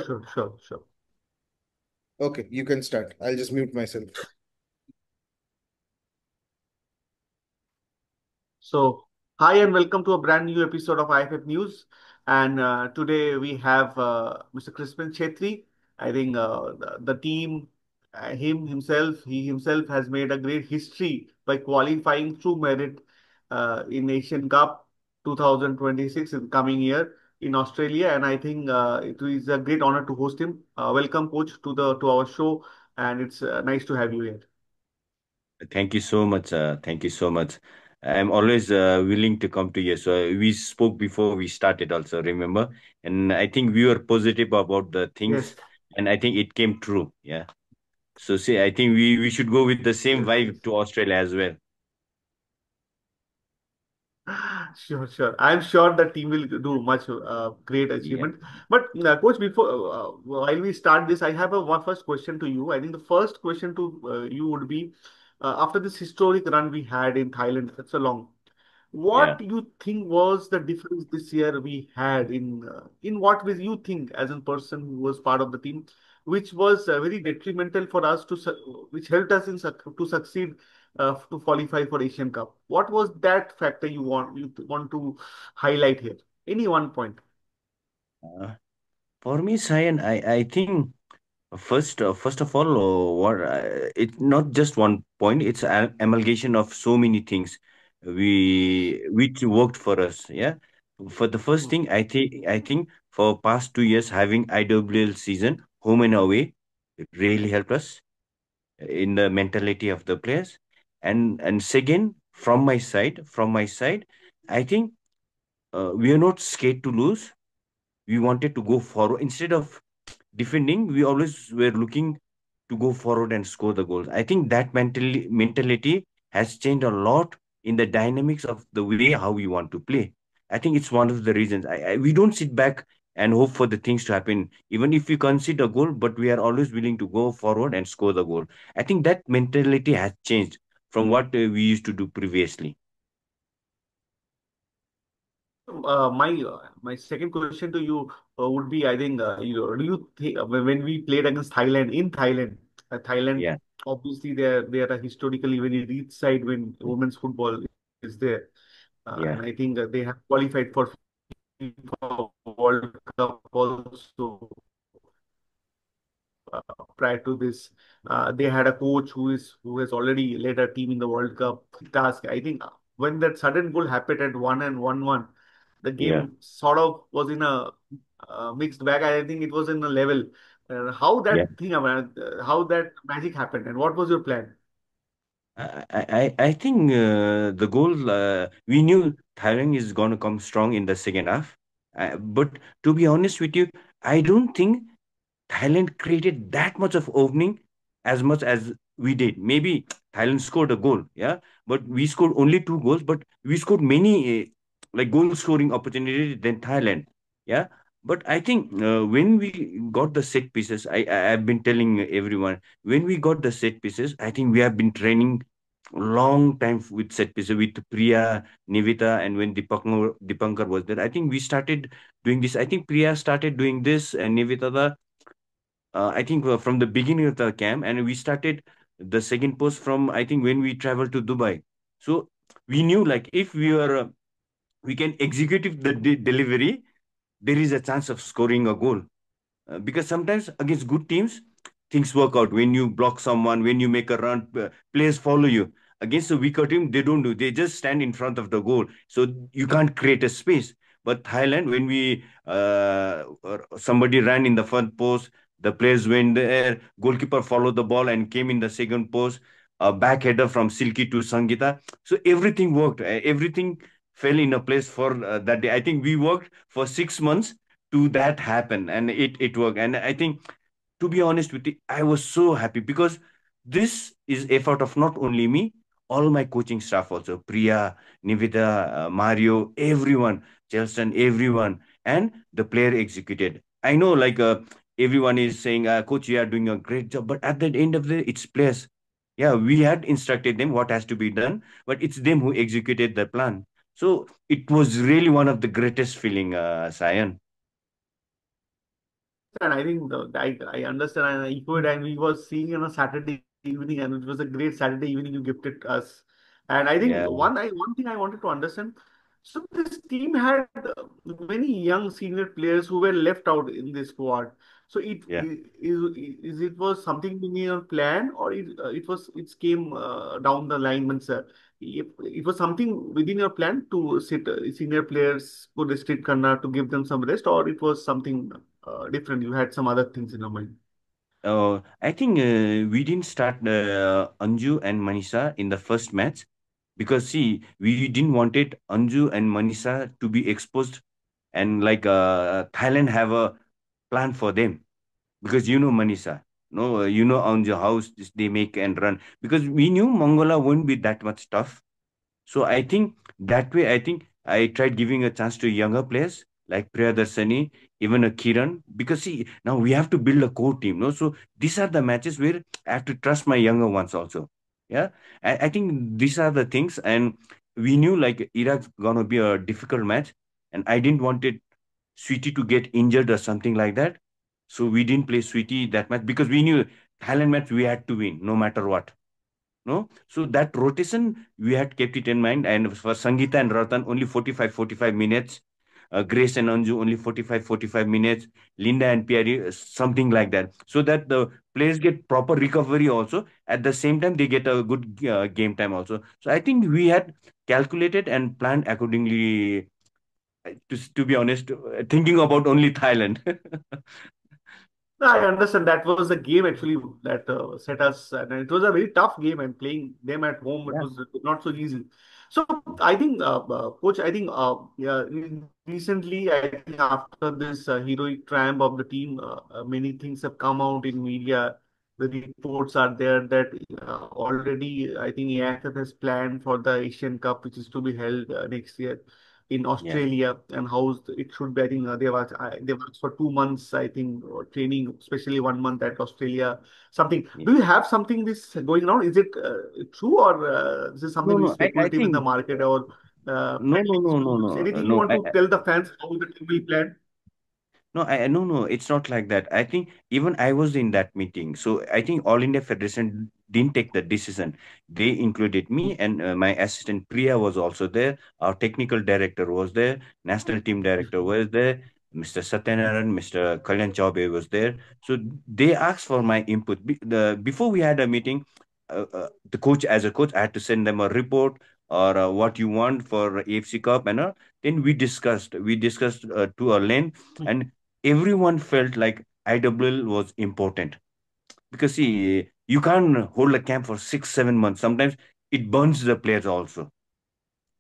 Sure, sure, sure. Okay, you can start. I'll just mute myself. So, hi and welcome to a brand new episode of IFF News. And today we have Mr. Crispin Chetri. I think the team, he himself has made a great history by qualifying through merit in Asian Cup 2026 in coming year in Australia. And I think it is a great honor to host him. Welcome, coach, to our show, and it's nice to have you here. Thank you so much. Thank you so much. I'm always willing to come to you. So we spoke before we started also, remember? And I think we were positive about the things, Yes, and I think it came true. Yeah. So see, I think we should go with the same yes, vibe yes. to Australia as well. Sure, sure. I'm sure the team will do much great Yeah. achievement. But coach, before while we start this, I have a one first question to you. I think the first question to you would be after this historic run we had in Thailand, that's a long. Yeah. What do you think was the difference this year we had in what ways you think as a person who was part of the team, which was very detrimental for us which helped us to succeed to qualify for Asian Cup. What was that factor you want to highlight here? Any one point? Uh, for me, Sayan, I think first of all, what it's not just one point. It's an amalgamation of so many things which worked for us. Yeah. For the first Hmm. thing, I think for past 2 years having IWL season home and away, it really helped us in the mentality of the players. And second, from my side, I think we are not scared to lose. We wanted to go forward instead of defending. We always were looking to go forward and score the goals. I think that mentality has changed a lot in the dynamics of the way how we want to play. I think it's one of the reasons. We don't sit back and hope for the things to happen, even if we concede a goal, but we are always willing to go forward and score the goal. I think that mentality has changed from what we used to do previously. My second question to you would be, I think, do you think when we played against Thailand in Thailand, Thailand Yeah, obviously they are a historically very rich side when women's football is there, yeah, and I think they have qualified for FIFA World Cup also prior to this. They had a coach who has already led a team in the World Cup task. I think when that sudden goal happened at 1-1, the yeah. game sort of was in a mixed bag. I think it was in a level. How Yeah. that thing, how that magic happened, and what was your plan? I think the goal, we knew Thailand is going to come strong in the second half. But to be honest with you, I don't think Thailand created that much of opening as much as we did. Maybe Thailand scored a goal, yeah, but we scored only two goals, but we scored many like goal scoring opportunities than Thailand, yeah. But I think when we got the set pieces, I've been telling everyone, when we got the set pieces, I think we have been training long time with set pieces with Priya, Nivita, and when Dipankar was there, I think we started doing this. I think Priya started doing this and Nivita I think from the beginning of the camp, and we started the second post from I think when we traveled to Dubai. So we knew like if we can execute the delivery, there is a chance of scoring a goal. Because sometimes against good teams, things work out. When you block someone, when you make a run, players follow you. Against a weaker team, they don't do. They just stand in front of the goal, so you can't create a space. But Thailand, when we somebody ran in the front post, the players went there. Goalkeeper followed the ball and came in the second post. A back header from Silky to Sangita. So everything worked. Everything fell in a place for that day. I think we worked for 6 months to that happen, and it worked. And I think, to be honest with you, I was so happy because this is effort of not only me, all my coaching staff also, Priya, Nivita, Mario, everyone, Chelston, everyone, and the player executed. I know like everyone is saying, coach, you are doing a great job, but at the end of the day, it's players. Yeah, we had instructed them what has to be done, but it's them who executed the plan. So it was really one of the greatest feeling, Sayan. understand. I think I understand and I echo it. And we was seeing on a Saturday evening, and it was a great Saturday evening you gifted us. And I think Yeah, one thing I wanted to understand. So this team had many young senior players who were left out in this squad. So yeah. is it was something in your plan, or it came down the line, means if it was something within your plan to sit senior players, put Street Kanna to give them some rest, or it was something different. You had some other things in your mind. I think we didn't start Anju and Manisha in the first match because see, we didn't wanted Anju and Manisha to be exposed and like Thailand have a plan for them because you know Manisha, no, you know Anju how they make and run because we knew Mongola won't be that much tough. So I think that way, I think I tried giving a chance to younger players like Priyadarsani, even a Kiran, because see, now we have to build a core team, no? So these are the matches where I have to trust my younger ones also. Yeah. I think these are the things, and we knew like Iraq's gonna be a difficult match, and I didn't want it Sweetie to get injured or something like that. So we didn't play Sweetie that match because we knew Thailand match we had to win no matter what. No, so that rotation we had kept it in mind, and for Sangeeta and Ratan only 45 minutes, Grace and Anju only 45 minutes, Linda and Pierre something like that, so that the players get proper recovery also, at the same time they get a good game time also. So I think we had calculated and planned accordingly, to be honest, thinking about only Thailand. No, I understand that was the game actually that set us, and it was a very tough game. And playing them at home, it Yeah, was not so easy. So I think, coach, I think, yeah, recently, I think after this heroic triumph of the team, many things have come out in media. The reports are there that already, I think AFF has planned for the Asian Cup, which is to be held next year in yeah, Australia, and how it should be. I think they've asked for 2 months, I think, or training, especially 1 month at Australia. Something. yeah. Do you have something this going on? Is it true, or this is No, something which no, is I speculative in the think market, or no, no, no, no, so no, anything you no. want to tell the fans how the team will plan? No, no, no, it's not like that. I think even I was in that meeting. So I think All India Federation didn't take the decision. They included me, and my assistant Priya was also there. Our technical director was there. National team director was there. Mr. Satyanaran, Mr. Kalyan Chaube was there. So they asked for my input. Before we had a meeting, the coach, as a coach, I had to send them a report or what you want for AFC Cup, and then we discussed. We discussed to a length, and everyone felt like IWL was important because see, you can't hold a camp for 6, 7 months. Sometimes it burns the players also.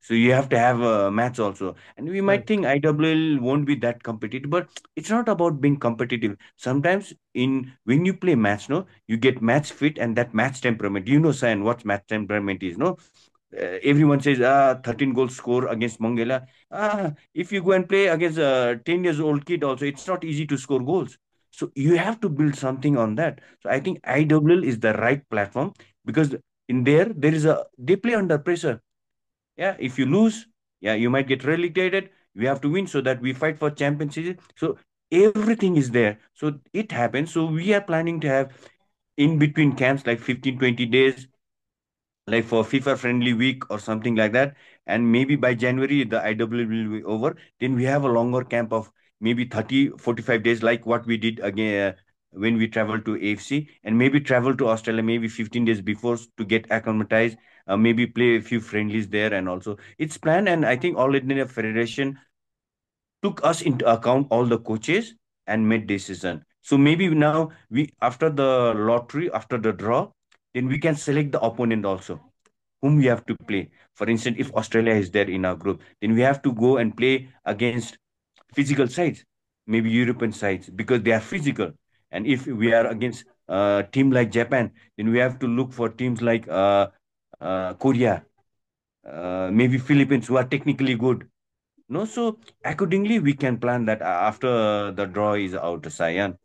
So you have to have a match also. And we might Right. think IWL won't be that competitive, but it's not about being competitive. Sometimes in when you play match, no, you get match fit and that match temperament. You know, San, what match temperament is, no? Everyone says, 13 goals score against Mongolia. If you go and play against a 10 years old kid also, it's not easy to score goals. So you have to build something on that. So I think IWL is the right platform because in there is they play under pressure. Yeah, if you lose, yeah, you might get relegated. We have to win so that we fight for championship. So everything is there. So it happens. So we are planning to have in between camps like 15, 20 days, like for FIFA friendly week or something like that. And maybe by January, the IW will be over. Then we have a longer camp of maybe 30, 45 days, like what we did again when we traveled to AFC, and maybe travel to Australia maybe 15 days before to get acclimatized, maybe play a few friendlies there. And also, it's planned. And I think All India Federation took us into account all the coaches and made decision. So maybe now we after the lottery, after the draw, then we can select the opponent also whom we have to play. For instance, if Australia is there in our group, then we have to go and play against physical sides, maybe European sides because they are physical. And if we are against a team like Japan, then we have to look for teams like Korea, maybe Philippines who are technically good. No, so accordingly we can plan that after the draw is out, Sayan.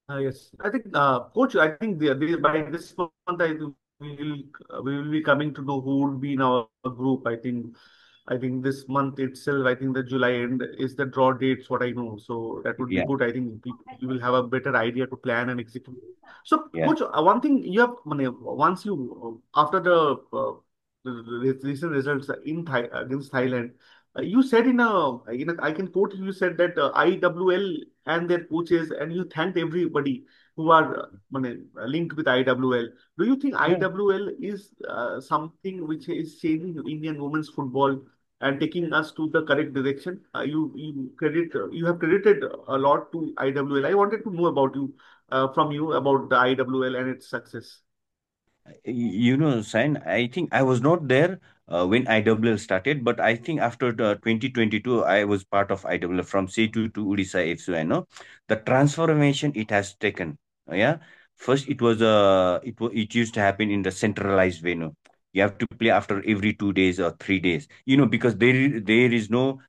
Yes, I think, coach. I think by this month, I think we will be coming to know who will be in our group. I think I think this month itself, I think the July end is the draw dates, what I know. So that would be Yeah, good. I think we will have a better idea to plan and execute. So, yeah. coach, one thing you have, once you, after the recent results against Thailand, you said I can quote you, you said that IWL and their coaches, and you thanked everybody who are linked with IWL. Do you think Yeah. IWL is something which is changing Indian women's football and taking us to the correct direction? You have credited a lot to IWL. I wanted to know about you from you about the IWL and its success. You know, Sain, I think I was not there when IWL started, but I think after the 2022, I was part of IWL from C2 to Odisha FC. I know the transformation it has taken. Yeah, first it was it used to happen in the centralized venue. You have to play after every 2 days or 3 days. You know, because there is no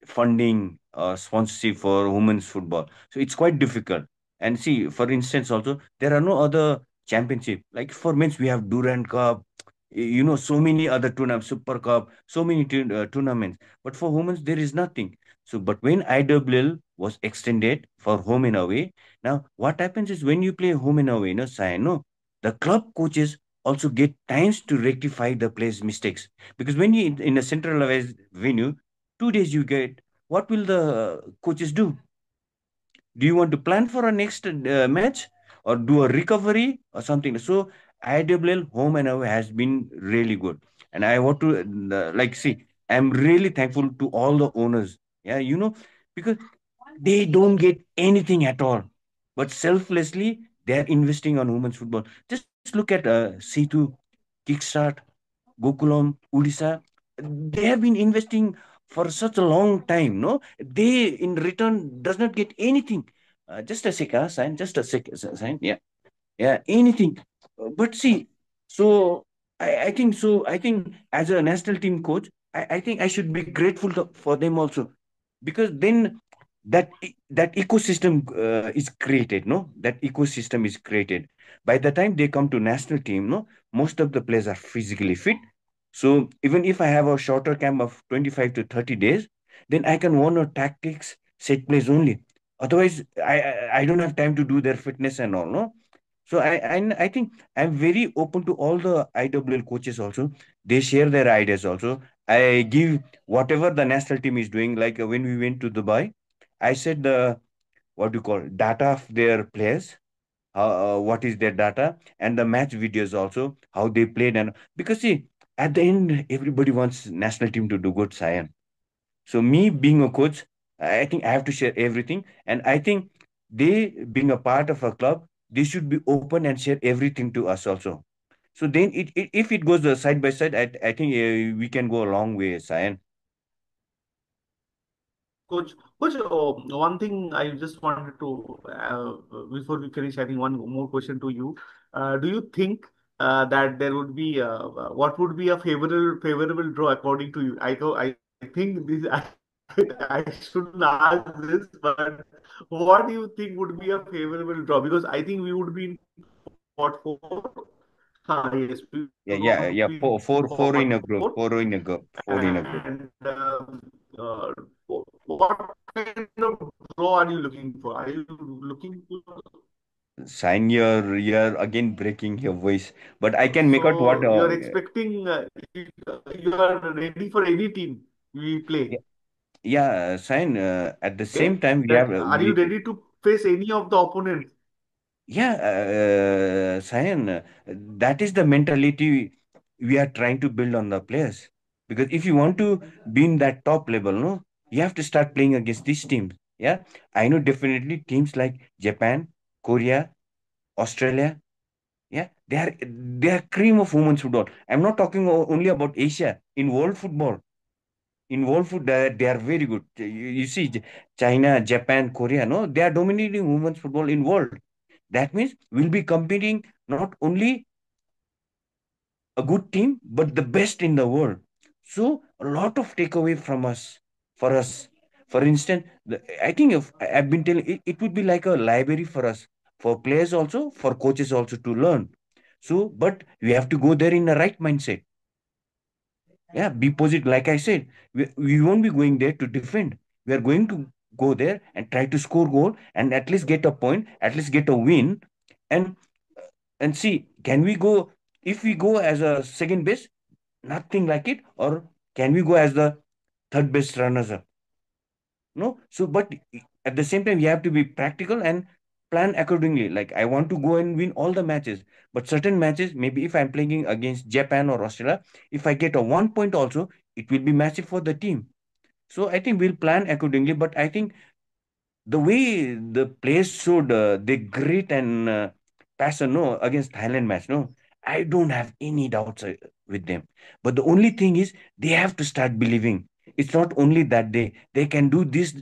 funding or sponsorship for women's football. So it's quite difficult. And see, for instance, also there are no other championship. Like for men's, we have Durand Cup, you know, so many other tournaments, Super Cup, so many tournaments. But for women's, there is nothing. So, but when IWL was extended for home and away, now what happens is when you play home and away, no, Sai, no, the club coaches also get times to rectify the players' mistakes. Because when you in a centralized venue, 2 days you get, what will the coaches do? Do you want to plan for a next match or do a recovery or something? So IWL home and away has been really good, and I want to like see. I'm really thankful to all the owners. Yeah, you know, because they don't get anything at all, but selflessly they are investing on women's football. Just look at C2, Kickstart, Gokulam, Odisha. They have been investing for such a long time. No, they in return does not get anything. Just a sec, sign. Just a sec, sign. Yeah, yeah, anything. But see, so I think so. I think as a national team coach, I think I should be grateful for them also, because then that ecosystem is created. No, that ecosystem is created. By the time they come to national team, no, most of the players are physically fit. So even if I have a shorter camp of 25 to 30 days, then I can one or tactics set plays only. Otherwise, I don't have time to do their fitness and all. No, so I think I'm very open to all the IWL coaches also. They share their ideas also. I give whatever the national team is doing. Like when we went to Dubai, I said the what do you call data of their players. What is their data and the match videos also, how they played. And because see, at the end everybody wants national team to do good, science. So me being a coach, I think I have to share everything, and I think they being a part of a club, they should be open and share everything to us also. So then if it goes side by side, I think we can go a long way, Sayan. Coach, one thing I just wanted to, before we finish, I think one more question to you. Do you think that there would be, what would be a favorable draw according to you? I think this, I shouldn't ask this, but what do you think would be a favorable draw? Because I think we would be in pot four. Yes, we would be in pot Yeah, four. yeah, yeah. Four in a group, And four in a group. what kind of draw are you looking for? Are you looking for, Sign, you're again breaking your voice, but I can make out what. so you're expecting you are ready for any team we play? Yeah, yeah, sign. At the Okay, same time, we that have are you ready to face any of the opponents? yeah, Sayan, that is the mentality we are trying to build on the players. Because if you want to be in that top level, no, you have to start playing against these teams. Yeah, I know definitely teams like Japan, Korea, Australia. Yeah, they are cream of women's football. I'm not talking only about Asia. In world football, in world foot, they are very good. You see, China, Japan, Korea, no, they are dominating women's football in world. That means we'll be competing not only a good team, but the best in the world. So a lot of takeaway from us, for us. For instance, I think if I've been telling it would be like a library for us, for players also, for coaches also to learn. So, but we have to go there in the right mindset. Yeah, be positive. Like I said, we won't be going there to defend. We are going to go there and try to score goal and at least get a point, at least get a win, and see, can we go, if we go as a second best, nothing like it, or can we go as the third best runners up? No. So, but at the same time, we have to be practical and plan accordingly. Like I want to go and win all the matches, but certain matches, maybe if I'm playing against Japan or Australia, if I get a 1 point also, it will be massive for the team. So I think we'll plan accordingly. But I think the way the players showed the grit and passion, no, against Thailand match, no, I don't have any doubts with them. But the only thing is they have to start believing. It's not only that they can do this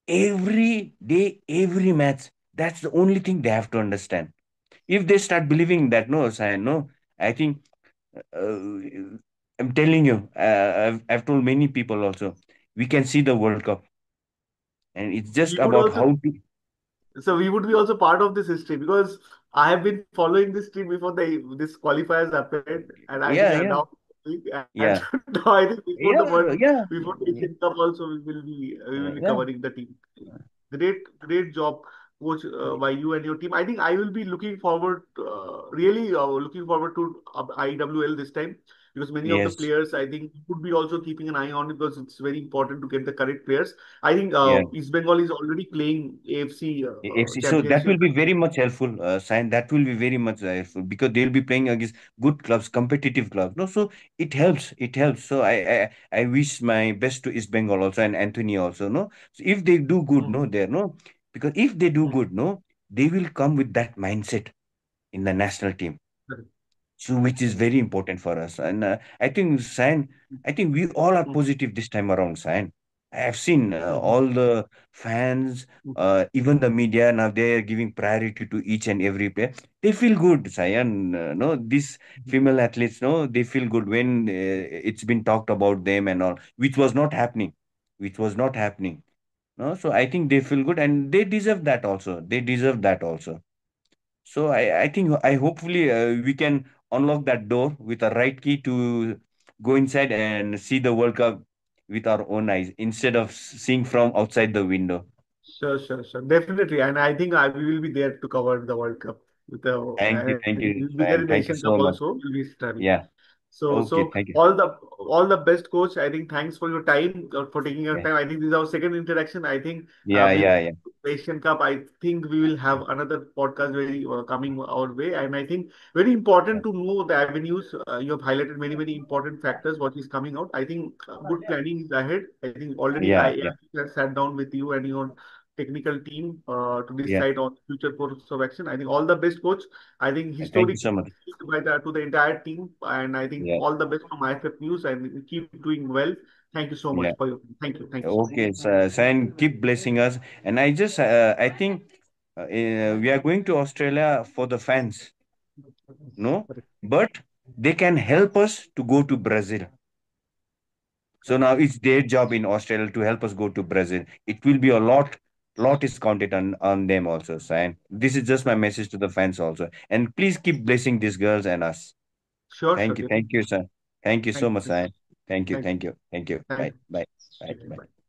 every day, every match. That's the only thing they have to understand. If they start believing that, no, Sayan, no, I think I'm telling you, I've told many people also, we can see the World Cup, and it's just We would about also how to. So we would be also part of this history because I have been following this team before this qualifiers happened, and I think Yeah, yeah, now and yeah, now I think before the yeah, world, yeah, before the Asian Cup also we will be yeah. covering the team. Great job, coach, by you and your team. I think I will be looking forward, really looking forward to IWL this time because many of the Yes, players I think would be also keeping an eye on it because it's very important to get the correct players. I think yeah. East Bengal is already playing AFC FC. So that will championship. be very much helpful, Sign. That will be very much helpful because they'll be playing against good clubs, competitive clubs. No, so it helps. It helps. So I wish my best to East Bengal also and Anthony also. No, so if they do good, Mm, no, there, no, because if they do mm, good, no, they will come with that mindset in the national team. correct. So which is very important for us. And I think, Sain, I think we all are Mm, positive this time around, Sain. I have seen mm, all the fans, mm, even the media, now they are giving priority to each and every player. They feel good, Sayan. No, these mm. female athletes, no, they feel good when it's been talked about them and all, which was not happening, which was not happening. No, so I think they feel good and they deserve that also. They deserve that also. So I think I hopefully we can unlock that door with a right key to go inside and see the World Cup with our own eyes instead of seeing from outside the window. Sure. Definitely. And I think we will be there to cover the World Cup Thank and you, we'll be there and in the thank you Asian Cup so much. also. We'll be traveling. Yeah. Okay. So Thank you. all the best, coach. I think thanks for your time, for taking your Yeah. time. I think this is our second interaction. I think Yeah. with Yeah. Yeah. Asian Cup, I think we will have another podcast very coming our way. And I think very important to know the avenues. You have highlighted many important factors. What is coming out? I think good planning is ahead. I think already Yeah. I Yeah. have sat down with you and your technical team to Yeah. decide on future course of action. I think all the best, coach. I think And thank you historic so much. by to the entire team, and I think Yeah. all the best from IFF News, and keep doing well. Thank you so much Yeah. for your thank you so much. Okay. So, and keep blessing us. And I think we are going to Australia for the fans. No, Correct. but they can help us to go to Brazil. So now Correct. it's their job in Australia to help us go to Brazil. It will be a lot is counted on them also. So, and this is just my message to the fans also. And please keep blessing these girls and us. Sure, Thank you, definitely. sir. Thank you so Thank much, you, sir. Thank you, thank you, thank you, thank you. thank Bye, you. bye, bye, Take care. bye. Bye.